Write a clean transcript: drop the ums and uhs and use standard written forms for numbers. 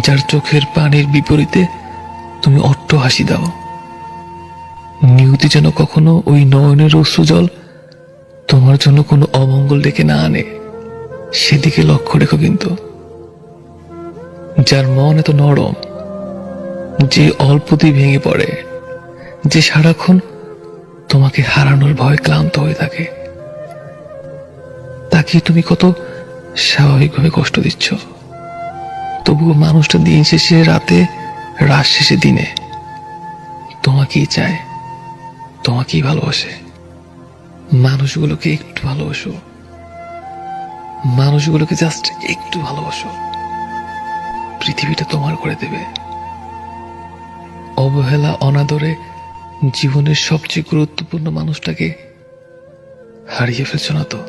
যার চোখের পানির বিপরীতে তুমি অট্ট হাসি দাও। নিয়তি যেন কখনো ওই নয়নের অশ্রুজল তোমার জন্য কোনো অমঙ্গল ডেকে না আনে, সেদিকে লক্ষ্য রেখো কিন্তু। যার মন এত নরম, যে অল্পতেই ভেঙে পড়ে, যে সারাক্ষণ তোমাকে হারানোর ভয় ক্লান্ত হয়ে থাকে, তাকে তুমি কত স্বাভাবিকভাবে কষ্ট দিচ্ছ। তবুও মানুষটা দিন শেষে রাতে, রাত শেষে দিনে তোমাকেই চায়, তোমাকেই ভালোবাসে। মানুষগুলোকে একটু ভালোবাসো, মানুষগুলোকে জাস্ট একটু ভালোবাসো, পৃথিবীটা তোমার করে দেবে। অবহেলা, অনাদরে জীবনের সবচেয়ে গুরুত্বপূর্ণ মানুষটাকে হারিয়ে ফেলছো না তো?